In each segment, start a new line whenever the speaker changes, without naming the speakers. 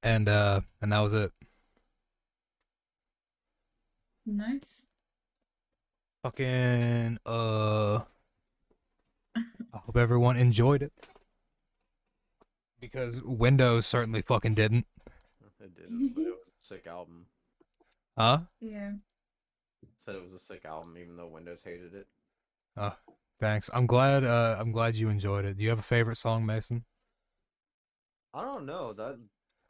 and that was it.
Nice.
Fucking I hope everyone enjoyed it because Windows certainly fucking didn't.
It didn't, but it was a sick album.
Huh?
Yeah.
Said it was a sick album, even though Windows hated it.
Uh, thanks. I'm glad you enjoyed it. Do you have a favorite song, Mason?
I don't know that.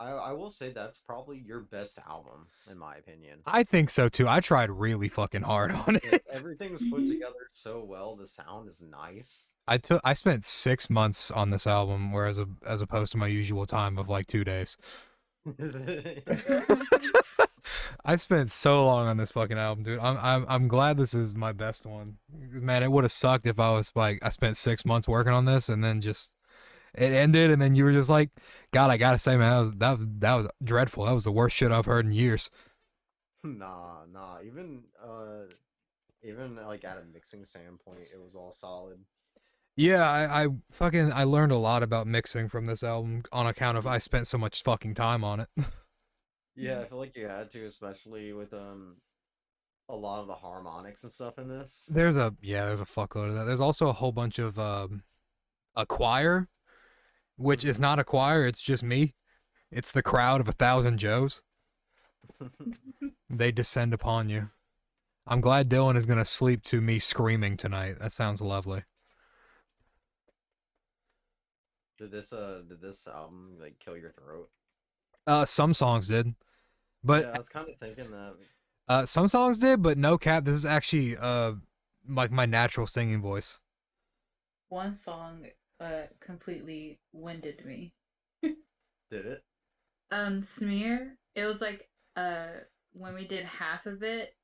I will say that's probably your best album, in my opinion.
I think so too. I tried really fucking hard on
Like,
it.
everything's put together so well. The sound is nice.
I spent 6 months on this album, whereas as opposed to my usual time of like 2 days. I spent so long on this fucking album, dude. I'm glad this is my best one. Man, it would have sucked if I was like I spent 6 months working on this and then just it ended and then you were just like, God, I gotta say, man, that was dreadful. That was the worst shit I've heard in years.
Nah. Even like at a mixing standpoint, it was all solid.
Yeah, I learned a lot about mixing from this album on account of I spent so much fucking time on it.
Yeah, I feel like you had to, especially with a lot of the harmonics and stuff in this.
There's a fuckload of that. There's also a whole bunch of a choir, which is
Hmm.
not a choir, it's just me. It's the crowd of 1,000 Joes. They descend upon you. I'm glad Dylan is gonna sleep to me screaming tonight. That sounds lovely.
Did this album like kill your throat?
Some songs did, but
Yeah, I was kind of thinking that.
some songs did, but no cap. This is actually like my natural singing voice.
One song completely winded me.
Did it?
Smear. It was like when we did half of it,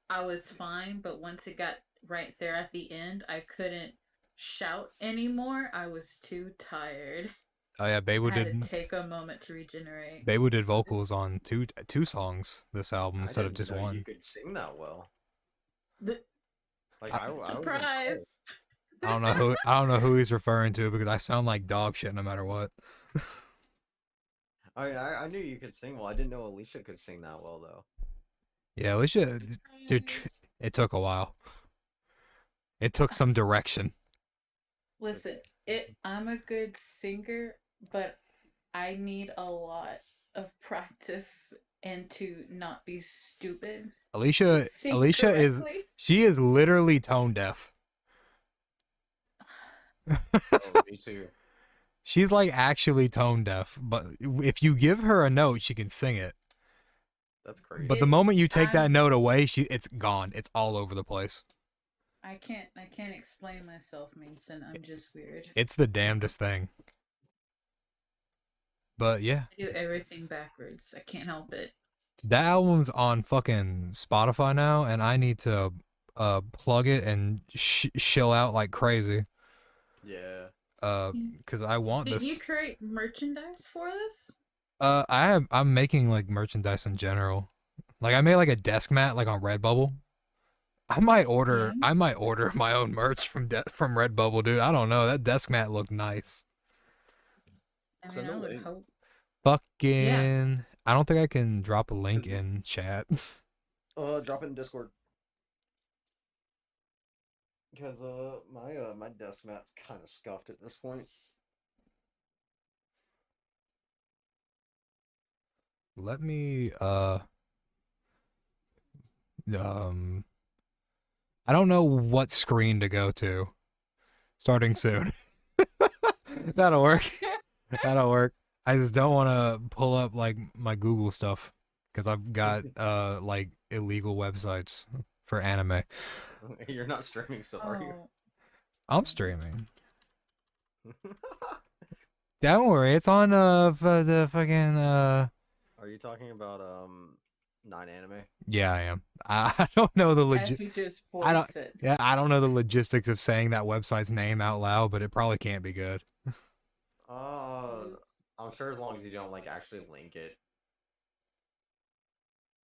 I was fine, but once it got right there at the end, I couldn't shout anymore. I was too tired.
Oh yeah,
I had to take a moment to regenerate.
Bewu did vocals on two songs this album
I
instead of
didn't
just
know you
one.
could sing that well.
The
Like
I,
I was
surprise.
impressed.
I don't know who he's referring to because I sound like dog shit no matter what.
I knew you could sing well. I didn't know Alicia could sing that well though.
Yeah, Alicia, dude,
Surprise.
it took a while. It took some direction.
Listen, I'm a good singer, but I need a lot of practice and to not be stupid to sing
Alicia is
correctly.
she is literally tone deaf.
Oh, me too.
She's like actually tone deaf, but if you give her a note, she can sing it.
That's
But the
crazy.
It
moment you take that
I'm
note away, it's gone. It's all over the place.
I can't explain myself, Mason. I'm just weird.
It's the damnedest thing. But yeah,
I do everything backwards. I can't help it.
that album's on fucking Spotify now, and I need to plug it and chill out like crazy.
Yeah.
Cause I want
Did you
this.
create merchandise for this?
I'm making like merchandise in general. Like I made like a desk mat like on Redbubble.
Yeah.
I might order my own merch from Redbubble, dude. I don't know. That desk mat looked nice.
I mean,
Send a
I would
link.
hope. Yeah.
Fucking I don't think I can drop a link in chat.
Drop it in Discord. Because my desk mat's kind of scuffed at this point.
Let me um I don't know what screen to go to. Starting soon. That'll work. That'll work. I just don't want to pull up like my Google stuff because I've got like illegal websites for anime.
You're not streaming still, are you?
Oh.
I'm streaming. Don't worry, it's on the fucking
Are you talking about 9 anime?
yeah, I am. I don't know the
As
legit
you just
I don't
voice it.
yeah, I don't know the logistics of saying that website's name out loud, but it probably can't be good.
Uh, I'm sure as long as you don't like actually link it.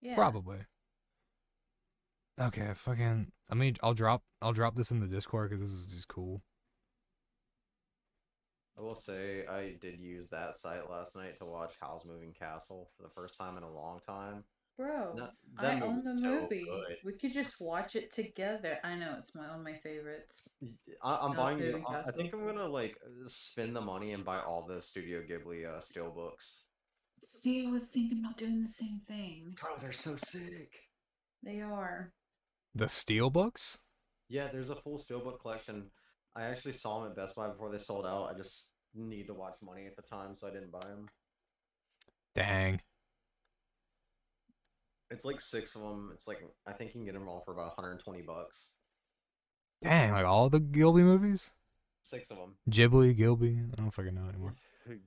Yeah.
Probably. Okay, fucking I'll drop this in the Discord cuz this is just cool.
I will say I did use that site last night to watch Howl's Moving Castle for the first time in a long time.
Bro,
That that
I own
movie's
the
so
movie.
good.
We could just watch it together. I know it's one of my favorites.
I'm
Howl's
buying.
Moving
I
Castle.
think I'm gonna like spend the money and buy all the Studio Ghibli steel books.
See, I was thinking about doing the same thing.
Bro, they're so sick.
They are.
The steel books?
Yeah, there's a full steelbook collection. I actually saw them at Best Buy before they sold out. I just need to watch money at the time, so I didn't buy them.
Dang.
It's like 6 of them. It's like I think you can get them all for about 120 bucks.
Dang, like all the Gilby movies?
6 of them.
Ghibli, Gilby, I don't fucking know anymore.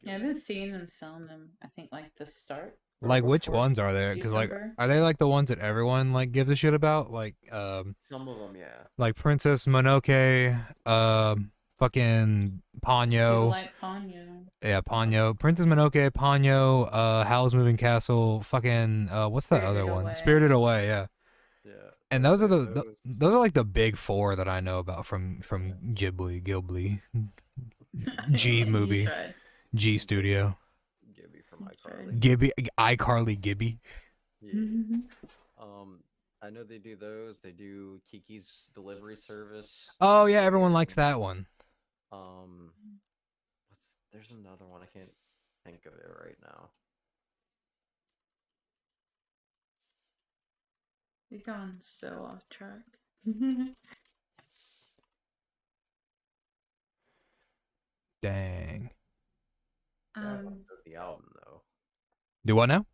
Yeah, I've been seeing them selling them. I think like the start. or
Like which
before
ones are there? Because like,
December.
are they like the ones that everyone like gives a shit about? Like
Some of them, yeah.
like Princess Mononoke, fucking
People
Ponyo.
like Ponyo.
Yeah, Ponyo. Princess Mononoke, Ponyo, Howl's Moving Castle, fucking what's that other
Spirited
one?
Away.
Spirited Away, yeah.
Yeah.
And those are
Those-
those are like the big four that I know about from Ghibli, G
You
movie,
tried.
G Studio,
Gibby from
Okay.
iCarly.
Gibby, iCarly Gibby.
Yeah. I know they do those. They do Kiki's Delivery Service.
Oh yeah, everyone likes that one.
There's another one. I can't think of it right now.
We've gone so off track.
Dang.
Back
um,
onto the album though.
Do what now?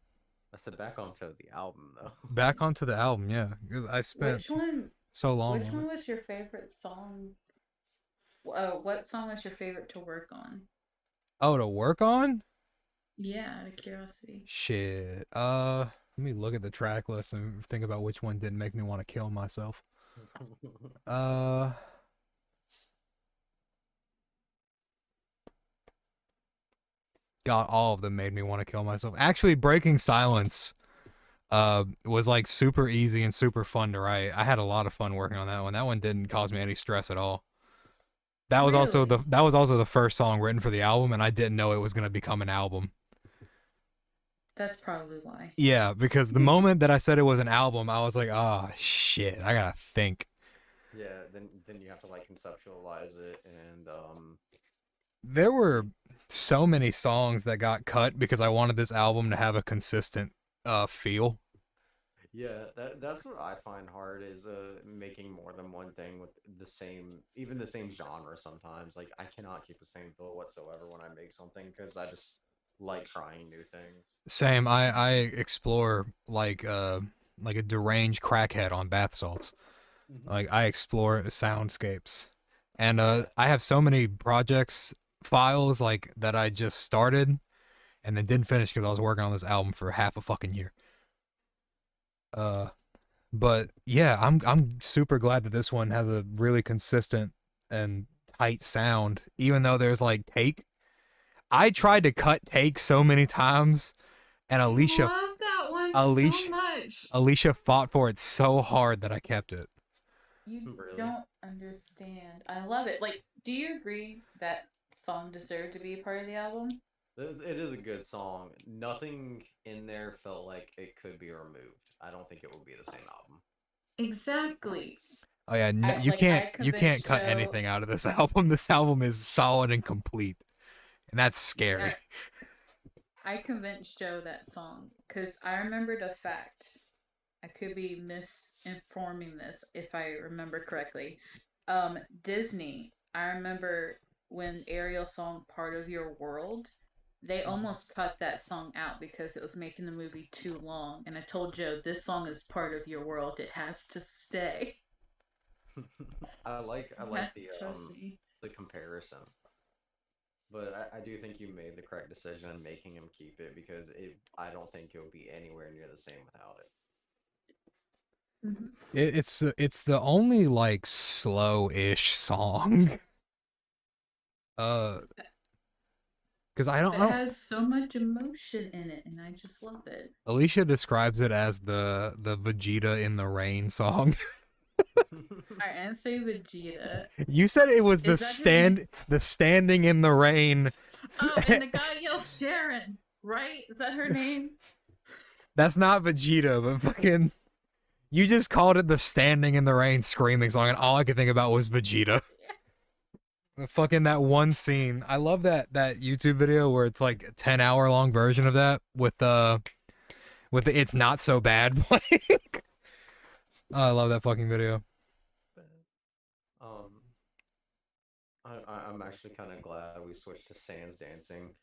I said back onto the album though.
Back onto the album, yeah. 'Cause I spent
which one?
so long
Which
on
one
it.
was your favorite song? What song was your favorite to work on?
Oh, to work on?
Yeah, out of curiosity.
Shit. Let me look at the track list and think about which one didn't make me want to kill myself. God, all of them made me want to kill myself. Actually, Breaking Silence was like super easy and super fun to write. I had a lot of fun working on that one. That one didn't cause me any stress at all. That was also
Really?
the first song written for the album, and I didn't know it was gonna become an album.
That's probably why.
Yeah, because the moment that I said it was an album, I was like, oh shit, I gotta think.
Yeah, then you have to like conceptualize it and
There were so many songs that got cut because I wanted this album to have a consistent feel.
yeah, that's what I find hard is making more than one thing with the same even the same genre sometimes. Like I cannot keep the same feel whatsoever when I make something because I just like trying new things.
Same, I explore like a deranged crackhead on bath salts. Like I explore soundscapes. And I have so many projects files like that I just started and then didn't finish because I was working on this album for half a fucking year. But yeah, I'm super glad that this one has a really consistent and tight sound, even though there's like take. I tried to cut take so many times, and
I
Alicia
love that one
Alicia-
so much.
Alicia fought for it so hard that I kept it.
You
Really?
don't understand. I love it. Like, do you agree that song deserved to be a part of the album?
It is a good song. Nothing in there felt like it could be removed. I don't think it will be the same album.
Exactly.
Oh yeah, no,
I-
you
like,
can't
I
you can't
convinced
cut
Joe-
anything out of this album. This album is solid and complete, and that's scary.
Yeah. I convinced Joe that song because I remembered a fact. I could be misinforming this if I remember correctly. Disney, I remember when Ariel song Part of Your World, they almost cut that song out because it was making the movie too long. And I told Joe, this song is part of your world. It has to stay.
I like
You have to trust me.
the comparison. But I do think you made the correct decision in making him keep it because I don't think it would be anywhere near the same without it.
Mhm.
It's the only like slow-ish song. Because I
It
don't.
has so much emotion in it, and I just love it.
Alicia describes it as the Vegeta in the Rain song.
Alright, and say Vegeta.
You said it was
Is that his name?
the standing in the rain.
Oh, and the guy yelled Sharon, right? Is that her name?
That's not Vegeta, but fucking you just called it the standing in the rain screaming song, and all I could think about was Vegeta. Fucking that one scene. I love that YouTube video where it's like a 10-hour long version of that with the it's not so bad playing. Oh, I love that fucking video.
Um, I'm actually kind of glad we switched to Sans Dancing,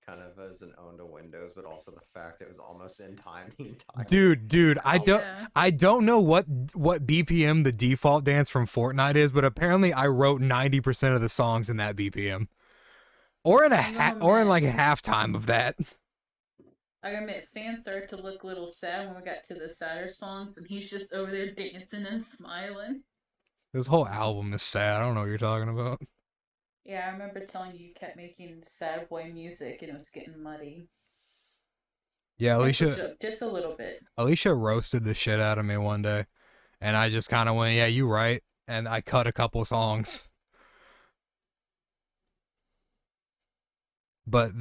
kind of as an own to Windows, but also the fact it was almost in time the entire.
Dude,
Yeah.
I don't know what BPM the default dance from Fortnite is, but apparently I wrote 90% of the songs in that BPM. Or in or in like a halftime of that.
I admit, Sam started to look a little sad when we got to the sadder songs, and he's just over there dancing and smiling.
This whole album is sad. I don't know what you're talking about.
Yeah, I remember telling you kept making sad boy music and it was getting muddy.
Yeah, Alicia
Just a little bit.
Alicia roasted the shit out of me one day, and I just kind of went, "Yeah, you right," and I cut a couple songs. But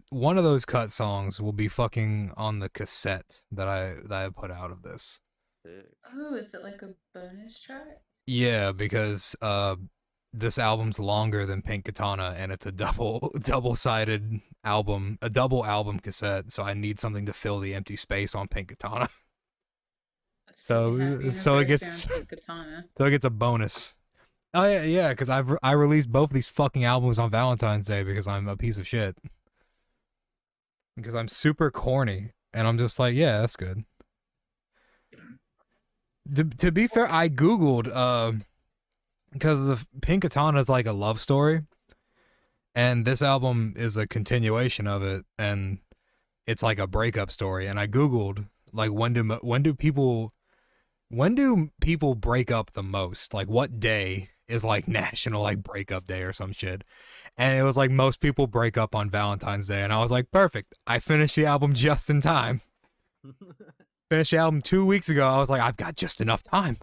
one of those cut songs will be fucking on the cassette that I put out of this.
Oh, is it like a bonus track?
Yeah, because this album's longer than Pink Katana, and it's a double-sided album, a double album cassette. So I need something to fill the empty space on Pink Katana. So it gets a bonus. Oh yeah, because I released both these fucking albums on Valentine's Day because I'm a piece of shit. Because I'm super corny, and I'm just like, yeah, that's good. To be fair, I googled because the Pink Katana is like a love story, and this album is a continuation of it, and it's like a breakup story. And I googled like when do people break up the most? Like what day is like national like breakup day or some shit? And it was like most people break up on Valentine's Day, and I was like, perfect. I finished the album just in time. Finished the album 2 weeks ago. I was like, I've got just enough time.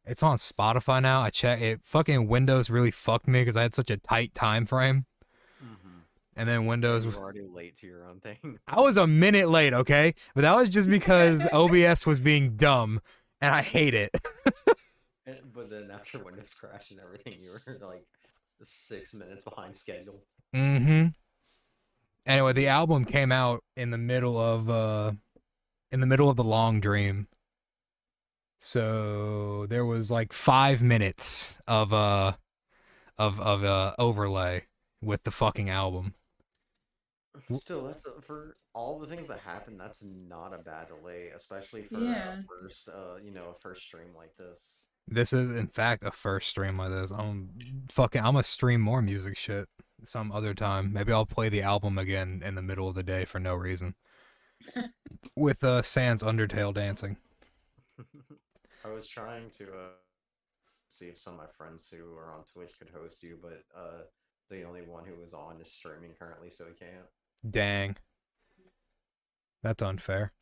It's on Spotify now. I check it. Fucking Windows really fucked me because I had such a tight time frame. And then Windows
You were already late to your own thing.
I was a minute late, okay? But that was just because OBS was being dumb, and I hate it.
But then after Windows crashed and everything, you were like 6 minutes behind schedule.
Mm-hmm. Anyway, the album came out in the middle of the long dream. So there was like 5 minutes of overlay with the fucking album.
Still, that's for all the things that happened. That's not a bad delay, especially for
Yeah.
a first stream like this.
This is in fact a first stream like this. I'm gonna stream more music shit some other time. Maybe I'll play the album again in the middle of the day for no reason. With Sans Undertale dancing.
I was trying to see if some of my friends who are on Twitch could host you, but the only one who was on is streaming currently, so he can't.
Dang. That's unfair.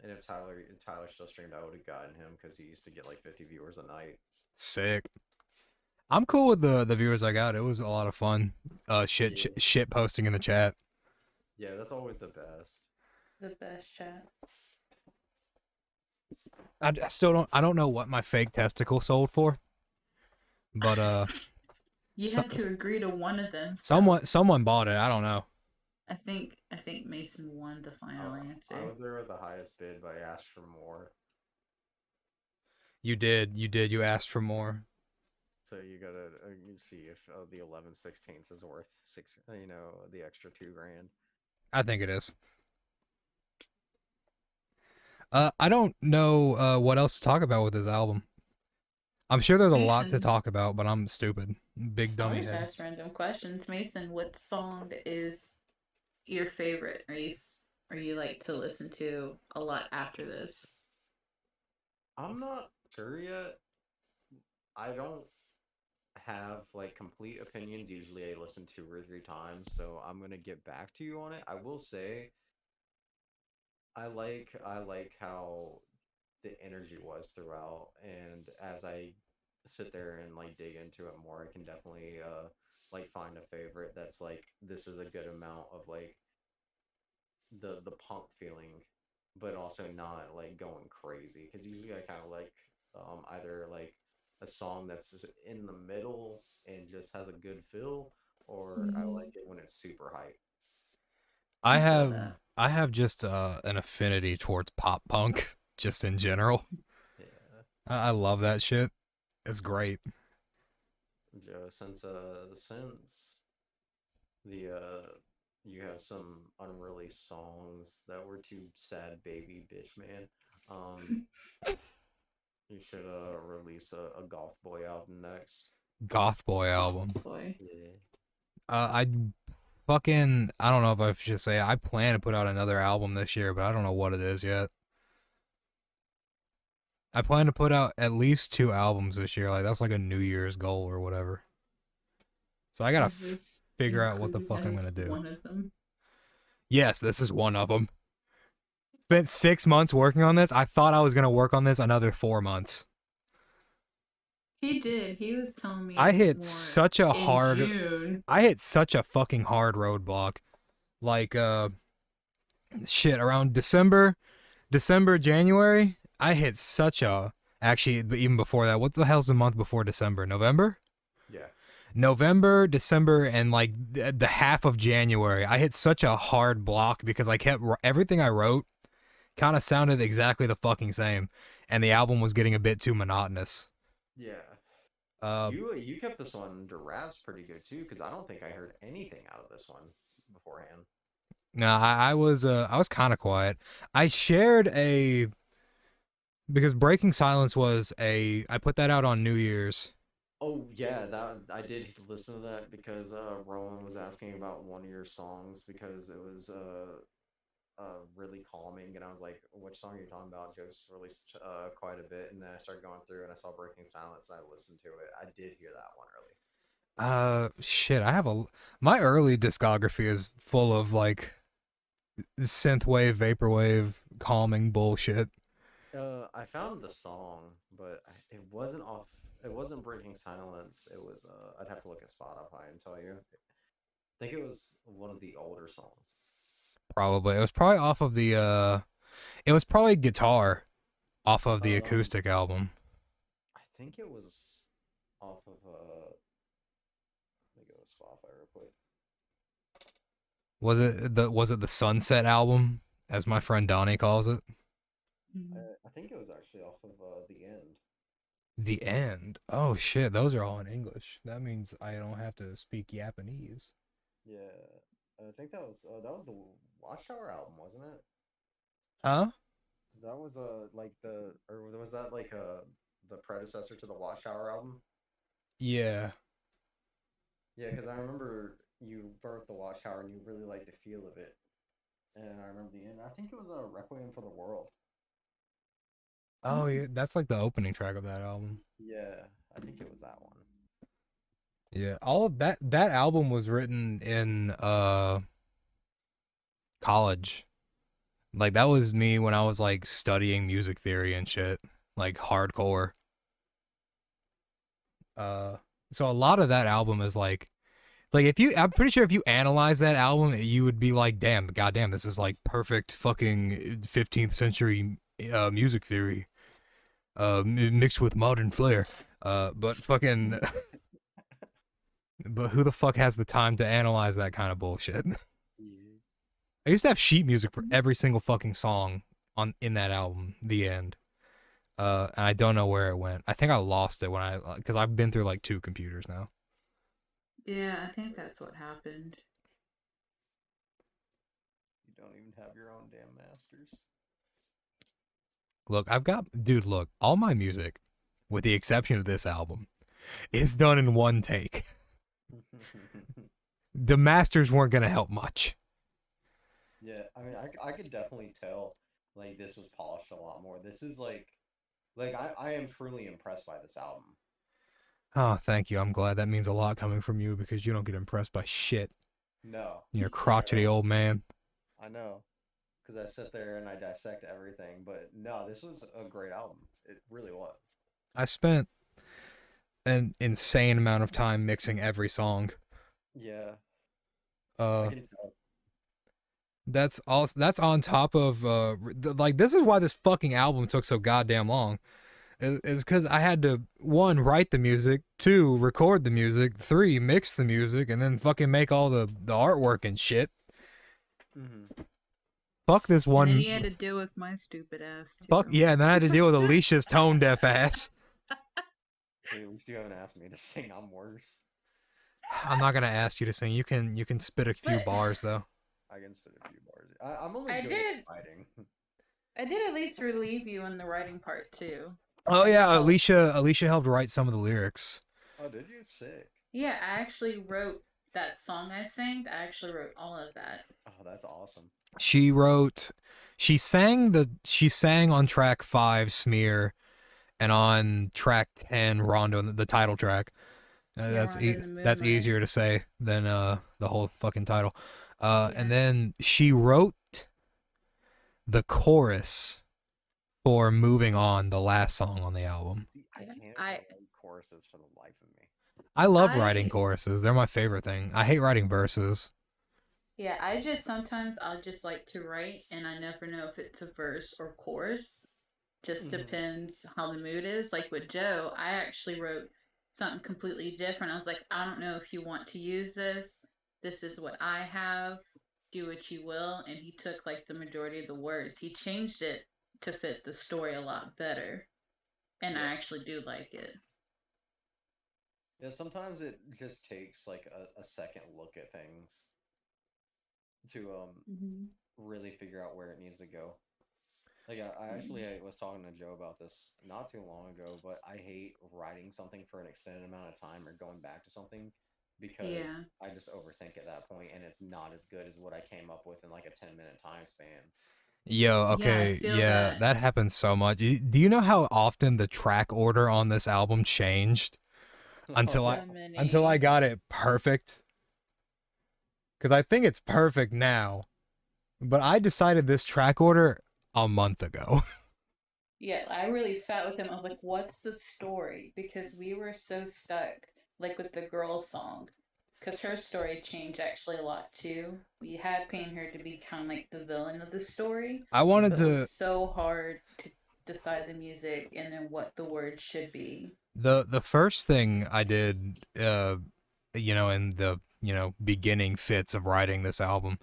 And if Tyler still streamed, I would have gotten him because he used to get like 50 viewers a night.
Sick. I'm cool with the viewers I got. It was a lot of fun. Shit posting in the chat.
Yeah, that's always the best.
The best chat.
I still don't know what my fake testicle sold for. But
you have to agree to one of them.
So. Someone bought it. I don't know.
I think Mason won the final answer.
I was there with the highest bid, but I asked for more.
You did. You asked for more.
So you gotta see if the 11/16 is worth the extra $2,000.
I think it is. I don't know what else to talk about with this album. I'm sure there's a lot to talk about, but I'm stupid. Big dummy head.
Just ask random questions. Mason, what song is your favorite? Are you like to listen to a lot after this?
I'm not sure yet. I don't have like complete opinions. Usually I listen 2 or 3 times, so I'm gonna get back to you on it. I will say I like how the energy was throughout, and as I sit there and like dig into it more, I can definitely like find a favorite that's like this is a good amount of like the punk feeling, but also not like going crazy. Because usually I kind of like either like a song that's in the middle and just has a good feel, or I
Mhm.
like it when it's super hype.
I
I feel
have
that.
I have just an affinity towards pop punk, just in general.
Yeah,
I love that shit. It's great.
Joe. Since the you have some unreleased songs that were too sad, baby bitch man. You should release a Golf Boy album next.
Goth Boy
Oh
album.
boy.
Yeah.
I fucking I don't know if I should say I plan to put out another album this year, but I don't know what it is yet. I plan to put out at least 2 albums this year. Like that's like a New Year's goal or whatever. So I gotta
Is this
figure out what the
included
fuck I'm
as
gonna do.
one of them?
Yes, this is one of them. Spent 6 months working on this. I thought I was gonna work on this another 4 months.
He did. He was telling
I
me
hit
more
such a
in
hard
June.
I hit such a fucking hard roadblock. Like shit around December, January, I hit such a actually but even before that, what the hell's the month before December? November?
Yeah.
November, December, and like the half of January, I hit such a hard block because I kept everything I wrote kind of sounded exactly the fucking same, and the album was getting a bit too monotonous.
Yeah.
Uh,
You kept this one under wraps pretty good too, because I don't think I heard anything out of this one beforehand.
no, I was kind of quiet. I shared a because Breaking Silence was a I put that out on New Year's.
Oh yeah, that I did listen to that because Rowan was asking about one of your songs because it was really calming, and I was like, "Which song are you talking about?" Joe's released quite a bit, and then I started going through and I saw Breaking Silence and I listened to it. I did hear that one early.
Shit, my early discography is full of like synthwave, vaporwave, calming bullshit.
I found the song, but it wasn't off. It wasn't Breaking Silence. It was. I'd have to look at Spotify and tell you. I think it was one of the older songs.
Probably it was probably off of the it was probably guitar off of the
Um,
acoustic album.
I think it was off of. Let me go to Spotify real quick.
Was it the Sunset album, as my friend Donnie calls it?
Mhm.
I think it was actually off of the end.
The End. Oh shit, those are all in English. That means I don't have to speak Japanese.
Yeah, I think that was the Watchtower album, wasn't it?
Huh?
That was like the or was that like the predecessor to the Watchtower album?
Yeah.
Yeah, because I remember you birthed the Watchtower and you really liked the feel of it. And I remember the end. I think it was a Requiem for the World.
Oh yeah, that's like the opening track of that album.
Yeah, I think it was that one.
Yeah, all of that album was written in college. Like that was me when I was like studying music theory and shit, like hardcore. Uh so a lot of that album is like if you I'm pretty sure if you analyze that album you would be like, "Damn, goddamn, this is like perfect fucking 15th century music theory mixed with modern flair." But fucking but who the fuck has the time to analyze that kind of bullshit?
Yeah.
I used to have sheet music for every single fucking song on in that album, The End. And I don't know where it went. I think I lost it when because I've been through like 2 computers now.
Yeah, I think that's what happened.
You don't even have your own damn masters.
Look, dude, look, all my music, with the exception of this album, is done in one take. The masters weren't gonna help much.
Yeah, I mean, I could definitely tell like this was polished a lot more. This is like I am truly impressed by this album.
Oh, thank you. I'm glad. That means a lot coming from you because you don't get impressed by shit.
No,
You're a
not at
crotchety
all.
old man.
I know. because I sit there and I dissect everything. But no, this was a great album. It really was.
I spent an insane amount of time mixing every song.
Yeah, I
Uh,
can tell.
that's also that's on top of like this is why this fucking album took so goddamn long. Is because I had to one write the music, two record the music, three mix the music, and then fucking make all the artwork and shit.
Hmm.
Fuck this
And then you had
one.
to deal with my stupid ass
Fuck
too.
yeah, and then I had to deal with Alicia's tone deaf ass.
Hey, at least you haven't asked me to sing. I'm worse.
I'm not gonna ask you to sing. You can spit a few
But
bars though.
I can spit a few bars. I'm only
I
good
did.
at writing.
I did at least relieve you in the writing part too.
Oh
I
yeah,
helped.
Alicia helped write some of the lyrics.
Oh, did you? Sick.
Yeah, I actually wrote that song I sang. I actually wrote all of that.
Oh, that's awesome.
She wrote, she sang on track 5 Smear, and on track 10 Rondo, the title track.
Yeah, Rondo the
That's
Moonlight.
easier to say than the whole fucking title.
Yeah.
And then she wrote the chorus for Moving On, the last song on the album.
See, I
Yeah,
can't
I-
write choruses for the life of me.
I love writing
I-
choruses. They're my favorite thing. I hate writing verses.
Yeah, I just sometimes I'll just like to write and I never know if it's a verse or chorus. Just
Mhm.
depends how the mood is. Like with Joe, I actually wrote something completely different. I was like, I don't know if you want to use this. This is what I have. Do what you will. And he took like the majority of the words. He changed it to fit the story a lot better. And I
Yeah.
actually do like it.
Yeah, sometimes it just takes like a second look at things to
Mm-hmm.
really figure out where it needs to go. Like I was talking to Joe about this not too long ago, but I hate writing something for an extended amount of time or going back to something because
Yeah.
I just overthink at that point and it's not as good as what I came up with in like a 10-minute time span.
Yo,
Yeah, I
okay,
feel
yeah,
that.
that happens so much. Do you know how often the track order on this album changed until
So
until I
many.
got it perfect? Because I think it's perfect now, but I decided this track order a month ago.
Yeah, I really sat with him. I was like, what's the story? Because we were so stuck, like with the girl song. Because her story changed actually a lot too. We had painted her to be kind of like the villain of the story,
I wanted
but it
to
was so hard to decide the music and then what the words should be.
the first thing I did, in the beginning fits of writing this album,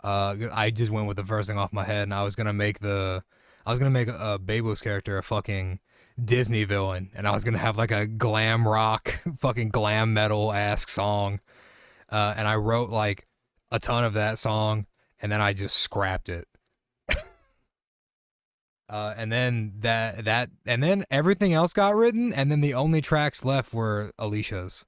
I just went with the first thing off my head, and I was gonna make a Babos character a fucking Disney villain, and I was gonna have like a glam rock, fucking glam metal ass song, and I wrote like a ton of that song, and then I just scrapped it. And then and then everything else got written, and then the only tracks left were Alicia's.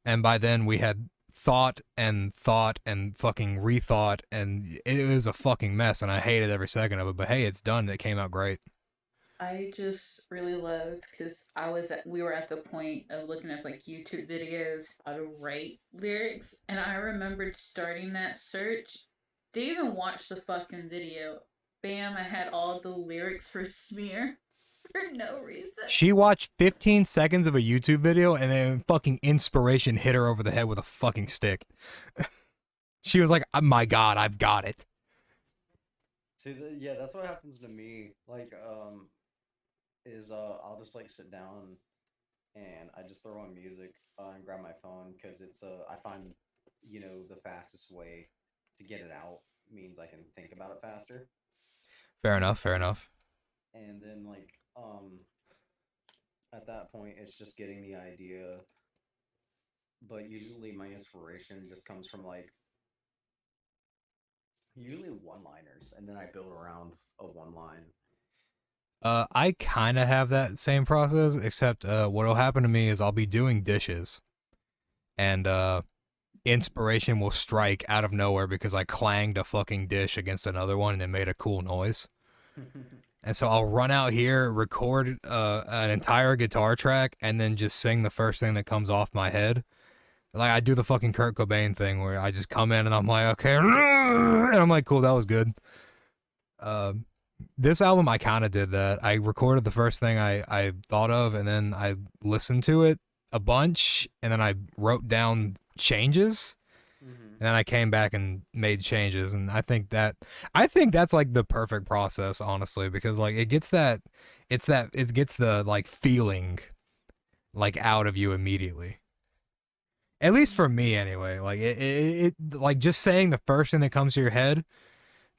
And by then we had thought and fucking rethought, and it was a fucking mess, and I hated every second of it. But hey, it's done. It came out great.
I just really loved because we were at the point of looking up like YouTube videos how to write lyrics, and I remembered starting that search. Didn't even watch the fucking video. Bam! I had all the lyrics for Smear for no reason.
She watched 15 seconds of a YouTube video, and then fucking inspiration hit her over the head with a fucking stick. She was like, "Oh my God, I've got it."
See, yeah, that's what happens to me. Like, I'll just like sit down and I just throw on music and grab my phone because it's I find the fastest way to get it out means I can think about it faster.
Fair enough. Fair enough.
And then like at that point it's just getting the idea, but usually my inspiration just comes from like usually one-liners and then I build around a one line.
I kind of have that same process, except what'll happen to me is I'll be doing dishes, and inspiration will strike out of nowhere because I clanged a fucking dish against another one and it made a cool noise. And so I'll run out here, record an entire guitar track, and then just sing the first thing that comes off my head. Like I do the fucking Kurt Cobain thing where I just come in and I'm like, okay, and I'm like, cool, that was good. Um, this album I kind of did that. I recorded the first thing I thought of, and then I listened to it a bunch, and then I wrote down changes,
Mm-hmm.
and then I came back and made changes, and I think that's like the perfect process, honestly, because like it gets the like feeling like out of you immediately. At least for me, anyway. Like like just saying the first thing that comes to your head,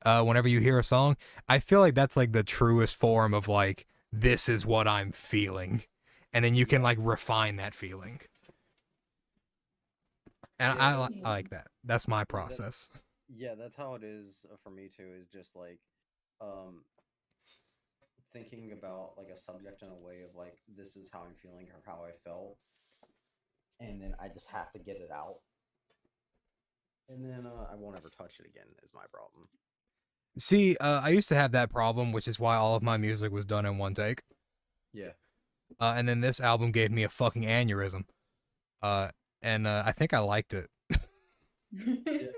whenever you hear a song, I feel like that's like the truest form of like this is what I'm feeling, and then you can
Yeah.
like refine that feeling. And
Yeah,
I like that. That's my
yeah, that,
process.
yeah, that's how it is for me too. Is just like, um, thinking about like a subject in a way of like this is how I'm feeling or how I felt, and then I just have to get it out, and then I won't ever touch it again. Is my problem.
See, I used to have that problem, which is why all of my music was done in one take.
Yeah.
And then this album gave me a fucking aneurysm. Uh, and I think I liked it.
Yeah.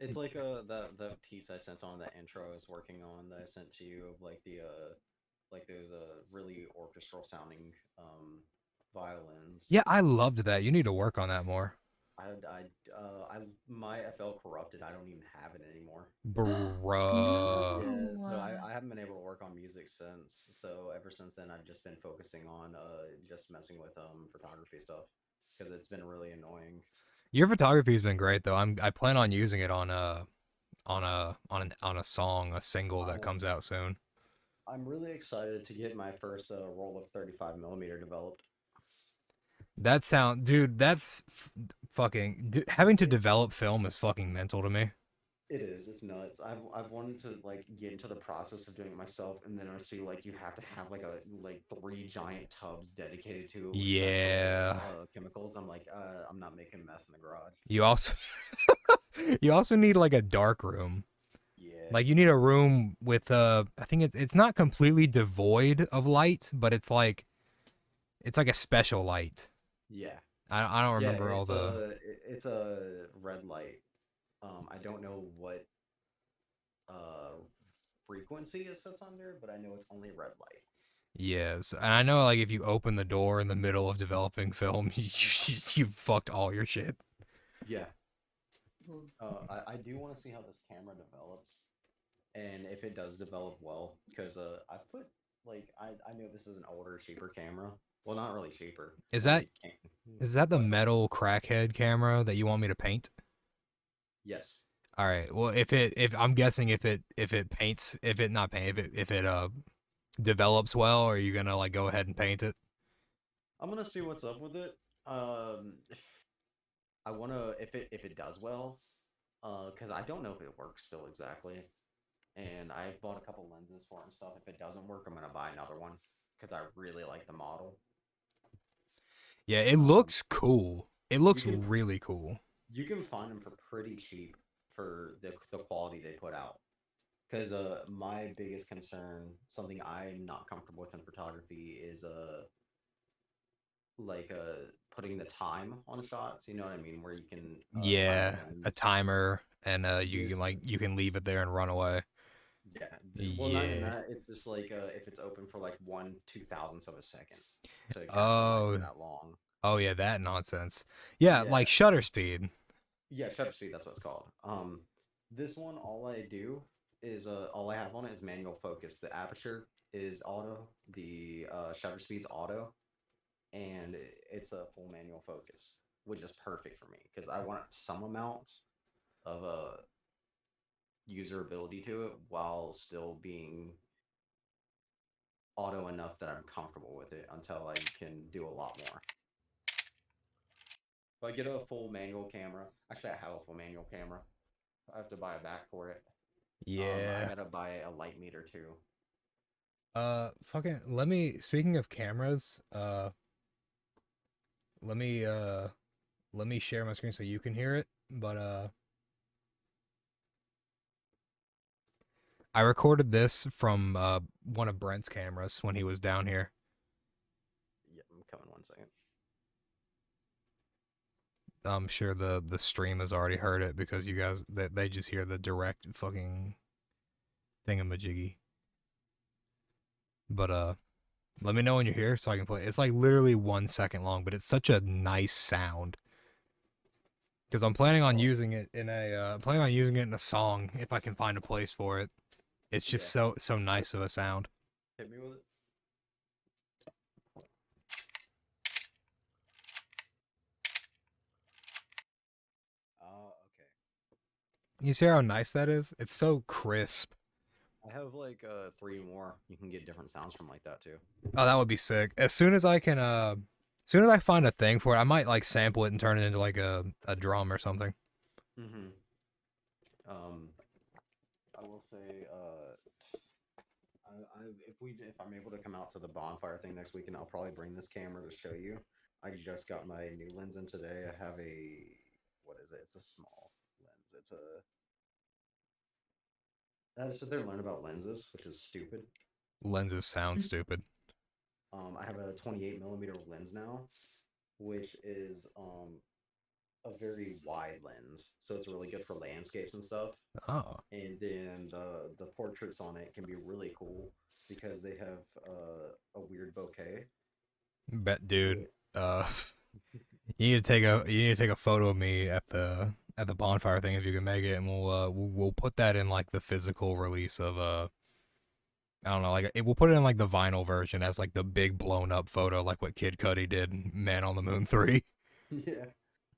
It's like the piece I sent on the intro I was working on that I sent to you of like those really orchestral sounding violins.
Yeah, I loved that. You need to work on that more.
My FL corrupted. I don't even have it anymore.
Bruh.
Yeah, so
No.
I haven't been able to work on music since. So ever since then, I've just been focusing on just messing with photography stuff because it's been really annoying.
Your photography's been great though. I plan on using it on on a song, a single that
I
comes out soon.
I'm really excited to get my first roll of 35 millimeter developed.
That sound, dude, having to
It,
develop film is fucking mental to me.
it is. It's nuts. I've wanted to like get into the process of doing it myself, and then I see like you have to have like three giant tubs dedicated to it with special
Yeah.
chemicals. I'm like, I'm not making meth in the garage.
You also you also need like a dark room.
Yeah,
Like you need a room with I think it's not completely devoid of light, but it's like a special light.
yeah,
I don't
yeah.
remember all the
It's a red light. I don't know what uh frequency it sits under, but I know it's only red light.
yes. And I know like if you open the door in the middle of developing film, you fucked all your shit.
Yeah. I do want to see how this camera develops, and if it does develop well, because I put like I know this is an older, cheaper camera. Well, not really cheaper.
Is
Well,
that
it can't.
is that the
What?
metal crackhead camera that you want me to paint?
Yes.
All right. Well, if I'm guessing if it paints if it not paint if it develops well, are you gonna like go ahead and paint it?
I'm gonna see what's up with it. Um, I wanna if it does well, because I don't know if it works still exactly, and I've bought a couple lenses for it and stuff. If it doesn't work, I'm gonna buy another one because I really like the model.
Yeah, it
Um,
looks cool. It
you
looks
can
really cool.
you can find them for pretty cheap for the quality they put out. Because my biggest concern, something I'm not comfortable with in photography, is putting the time on shots. You know what I mean? Where you can time
Yeah,
the
a
lens.
timer and you can
This,
like you can leave it there and run away.
yeah. Well, not even
Yeah.
that. It's just like if it's open for like 1/2000th of a second to capture like
Oh,
that long.
oh yeah, that nonsense. Yeah,
Yeah,
like shutter speed.
yeah. Shutter speed. That's what it's called. This one, all I have on it is manual focus. The aperture is auto. The shutter speed's auto, and it's a full manual focus, which is perfect for me because I want some amount of user ability to it while still being auto enough that I'm comfortable with it until I can do a lot more. If I get a full manual camera, actually I have a full manual camera. I have to buy a back for it. I
Yeah.
gotta buy a light meter too.
Fucking speaking of cameras, let me let me share my screen so you can hear it. But I recorded this from one of Brent's cameras when he was down here.
Yeah, I'm coming 1 second.
I'm sure the stream has already heard it because you guys they just hear the direct fucking thingamajiggy. But let me know when you're here so I can play. It's like literally 1 second long, but it's such a nice sound. Because I'm planning on using it in a song if I can find a place for it. It's just so nice of a sound.
Hit me with it. Okay.
You see how nice that is? It's so crisp.
I have like 3 more. You can get different sounds from like that too.
Oh, that would be sick. As soon as I can, as soon as I find a thing for it, I might like sample it and turn it into like a drum or something.
Mm-hmm. I will say, if I'm able to come out to the bonfire thing next weekend, I'll probably bring this camera to show you. I just got my new lens in today. I have what is it? It's a small lens. I just sit there and learn about lenses, which is stupid.
Lenses sound stupid.
I have a 28 millimeter lens now, which is a very wide lens, so it's really good for landscapes and stuff.
Oh.
And then the portraits on it can be really cool because they have a weird bokeh.
Bet, dude. You need to take a photo of me at the bonfire thing if you can make it, and we'll put that in like the physical release of I don't know, like we'll put it in like the vinyl version as like the big blown up photo, like what Kid Cudi did in Man on the Moon 3.
Yeah,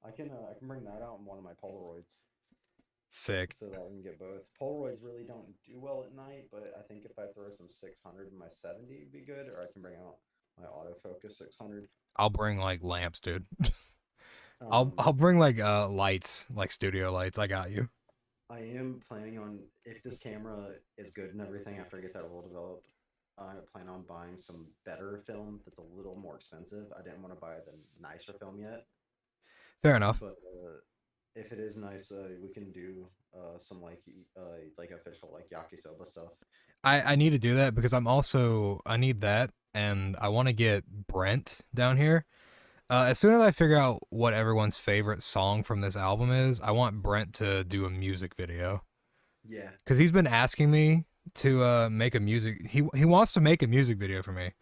I can bring that out in one of my Polaroids.
Sick.
So that we can get both. Polaroids really don't do well at night, but I think if I throw some 600 in my 70, it'd be good. Or I can bring out my autofocus 600.
I'll bring like lamps, dude. I'll bring like lights, like studio lights. I got you.
I am planning on, if this camera is good and everything after I get that roll developed, I plan on buying some better film that's a little more expensive. I didn't want to buy the nicer film yet.
Fair enough.
But if it is nice, we can do some like official like yakisoba stuff.
I need to do that because I need that, and I want to get Brent down here. As soon as I figure out what everyone's favorite song from this album is, I want Brent to do a music video.
Yeah.
Because he's been asking me to make a music. He wants to make a music video for me.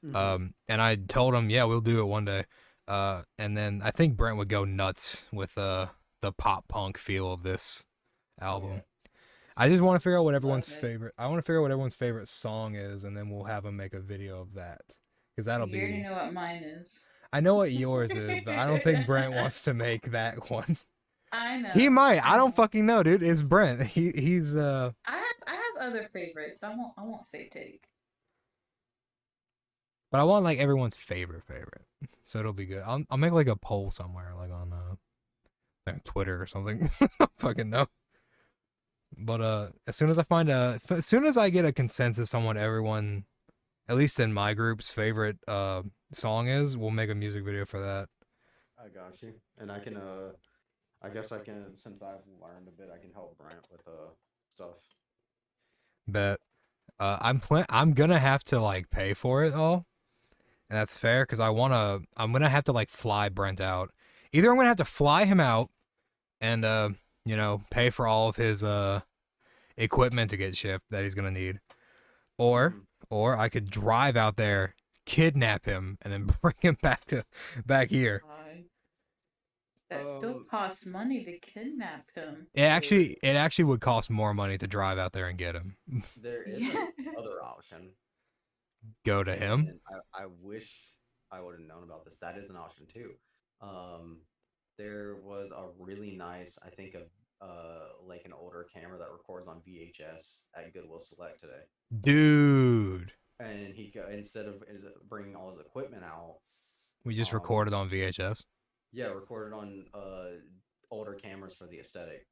Mm-hmm.
And I told him, yeah, we'll do it one day. And then I think Brent would go nuts with the pop punk feel of this album.
Yeah.
I just want to figure out what everyone's favorite. I want to figure out what everyone's favorite song is, and then we'll have him make a video of that. Because that'll
You already know what mine is.
I know what yours is, but I don't think Brent wants to make that one.
I know.
He might. I don't fucking know, dude. It's Brent. He's
I have other favorites. I won't say take.
But I want like everyone's favorite. So it'll be good. I'll make like a poll somewhere, like on like Twitter or something. Fucking no. But as soon as I get a consensus on what everyone, at least in my group's favorite song is, we'll make a music video for that.
I got you. And I can I guess I can, since I've learned a bit, I can help Brent with stuff.
Bet. I'm gonna have to like pay for it all. And that's fair because I'm gonna have to like fly Brent out. Either I'm gonna have to fly him out and pay for all of his equipment to get shipped that he's gonna need. Or I could drive out there, kidnap him, and then bring him back here.
That still costs money to kidnap him.
It actually would cost more money to drive out there and get him.
There is another option.
Go to him?
And I wish I would have known about this. That is an option too. There was a really nice, I think, like an older camera that records on VHS at Goodwill Select today.
Dude.
And instead of bringing all his equipment out,
we just recorded on VHS.
Yeah, recorded on older cameras for the aesthetic.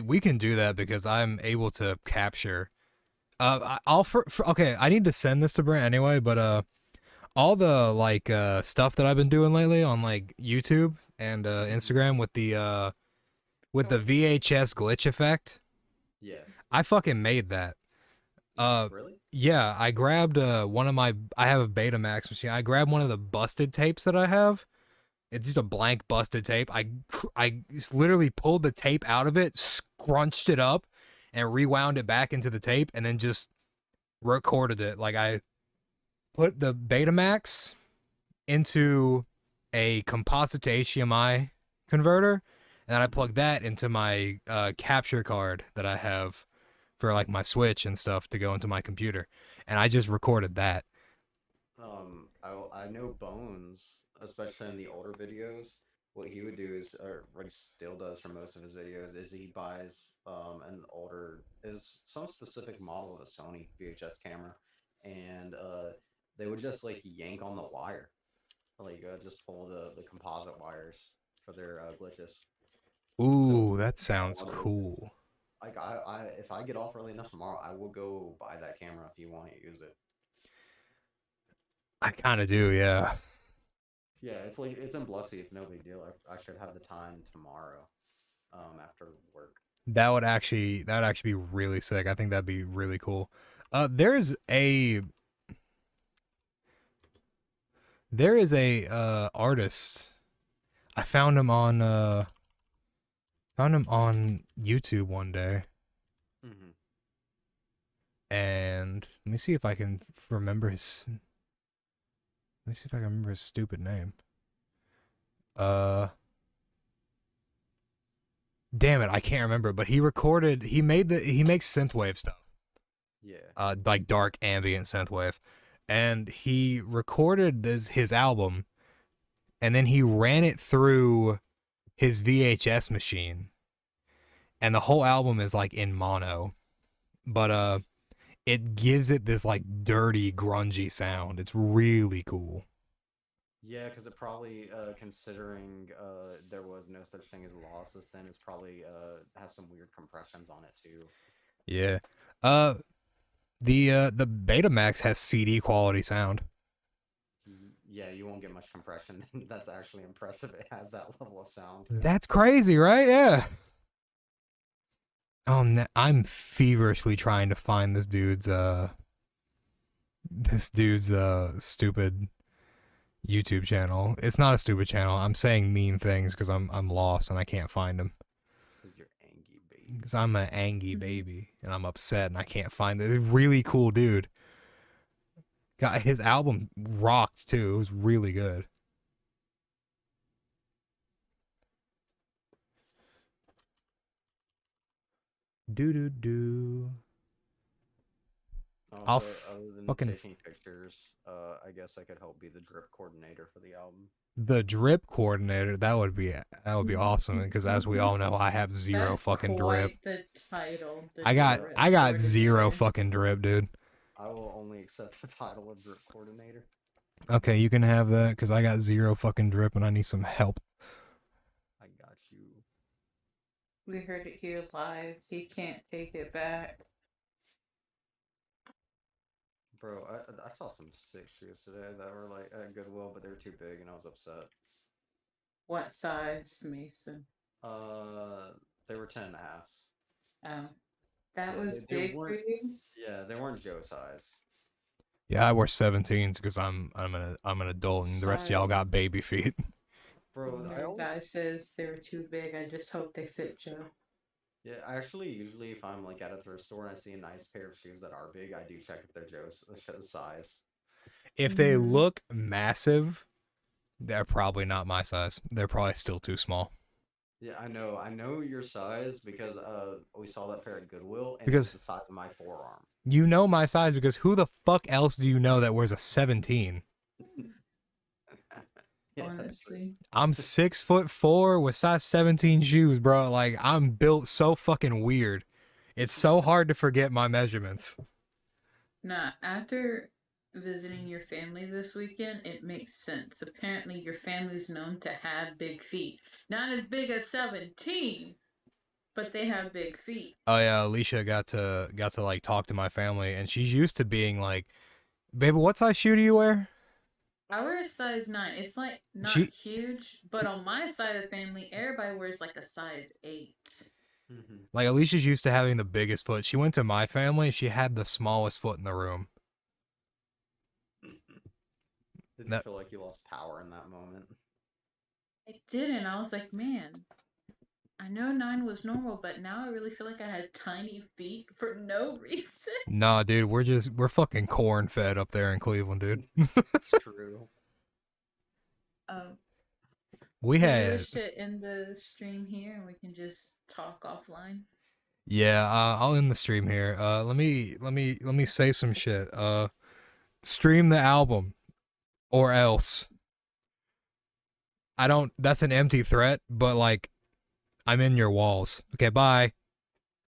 We can do that because I'm able to capture. Okay, I need to send this to Brent anyway, but all the like stuff that I've been doing lately on like YouTube and Instagram with the VHS glitch effect.
Yeah.
I fucking made that.
Really?
Yeah, I grabbed I have a Betamax machine. I grabbed one of the busted tapes that I have. It's just a blank busted tape. I just literally pulled the tape out of it, scrunched it up, and rewound it back into the tape, and then just recorded it. Like I put the Betamax into a composite to HDMI converter, and then I plugged that into my capture card that I have for like my Switch and stuff to go into my computer, and I just recorded that.
I know Bones, especially in the older videos. What he would do is, or what he still does for most of his videos, is he buys an older, is some specific model of a Sony VHS camera, and they would just like yank on the wire, like just pull the composite wires for their glitches. So
Ooh, that sounds
it's
cool.
like if I get off early enough tomorrow, I will go buy that camera if you want to use it.
I kind of do, yeah.
Yeah, it's like it's in Biloxi. It's no big deal. I should have the time tomorrow, after work.
That would actually be really sick. I think that'd be really cool. There is a artist. I found him on YouTube one day,
Mm-hmm.
and let me see if I can remember his. Let me see if I can remember his stupid name. Damn it, I can't remember. But he makes synthwave stuff.
Yeah.
Like dark ambient synthwave, and he recorded his album, and then he ran it through his VHS machine, and the whole album is like in mono, but it gives it this like dirty, grungy sound. It's really cool.
Yeah, because it probably, considering there was no such thing as lossless, then it's probably has some weird compressions on it too.
Yeah. Uh, the Betamax has CD quality sound.
Yeah, you won't get much compression. That's actually impressive. It has that level of sound.
That's crazy, right? Yeah. Oh, I'm feverishly trying to find this dude's stupid YouTube channel. It's not a stupid channel. I'm saying mean things because I'm lost and I can't find him.
Because you're angry, baby.
Because I'm an angry baby and I'm upset and I can't find this really cool dude. Got his album rocked too. It was really good. Do do do. I'll
Other than
fucking
taking pictures, I guess I could help be the drip coordinator for the album.
the drip coordinator. That would be awesome because as we all know, I have zero
That's
fucking drip.
quite the title.
I got zero
coordinator.
fucking drip, dude.
I will only accept the title of drip coordinator.
Okay, you can have that because I got zero fucking drip and I need some help.
I got you.
We heard it here live. He can't take it back.
Bro, I saw some sick shoes today that were like at Goodwill, but they were too big and I was upset.
What size, Mason?
They were 10 and a halves.
Oh, that
Yeah,
was
they
big for
weren't.
you.
Yeah, they weren't Joe size.
Yeah, I wear 17s because I'm an adult and the rest of y'all
Sorry.
got baby feet.
Bro, I
Your
always,
guy says they were too big. I just hope they fit Joe.
yeah, I actually usually if I'm like at a thrift store and I see a nice pair of shoes that are big, I do check if they're Joe's size.
If they
Mhm.
look massive, they're probably not my size. They're probably still too small.
Yeah, I know your size because we saw that pair at Goodwill and
Because-
it's the size of my forearm.
You know my size because who the fuck else do you know that wears a 17?
Yeah,
Honestly,
I'm 6'4" with size 17 shoes, bro. Like I'm built so fucking weird. It's so hard to forget my measurements.
nah. After visiting your family this weekend, it makes sense. Apparently, your family's known to have big feet. Not as big as 17, but they have big feet.
Oh yeah, Alicia got to like talk to my family, and she's used to being like, "Baby, what size shoe do you wear?"
I wear a size 9. It's like not
She-
huge, but on my side of the family, everybody wears like a size 8.
Like Alicia's used to having the biggest foot. She went to my family, and she had the smallest foot in the room.
Didn't
That-
feel like you lost power in that moment.
I didn't. I was like, man, I know 9 was normal, but now I really feel like I had tiny feet for no reason.
Nah, dude, we're fucking corn fed up there in Cleveland, dude.
It's true.
Um,
We
maybe we
had
should end the stream here and we can just talk offline.
yeah. I'll end the stream here. Let me say some shit. Stream the album, or else. I don't. That's an empty threat, but like, I'm in your walls. Okay, bye.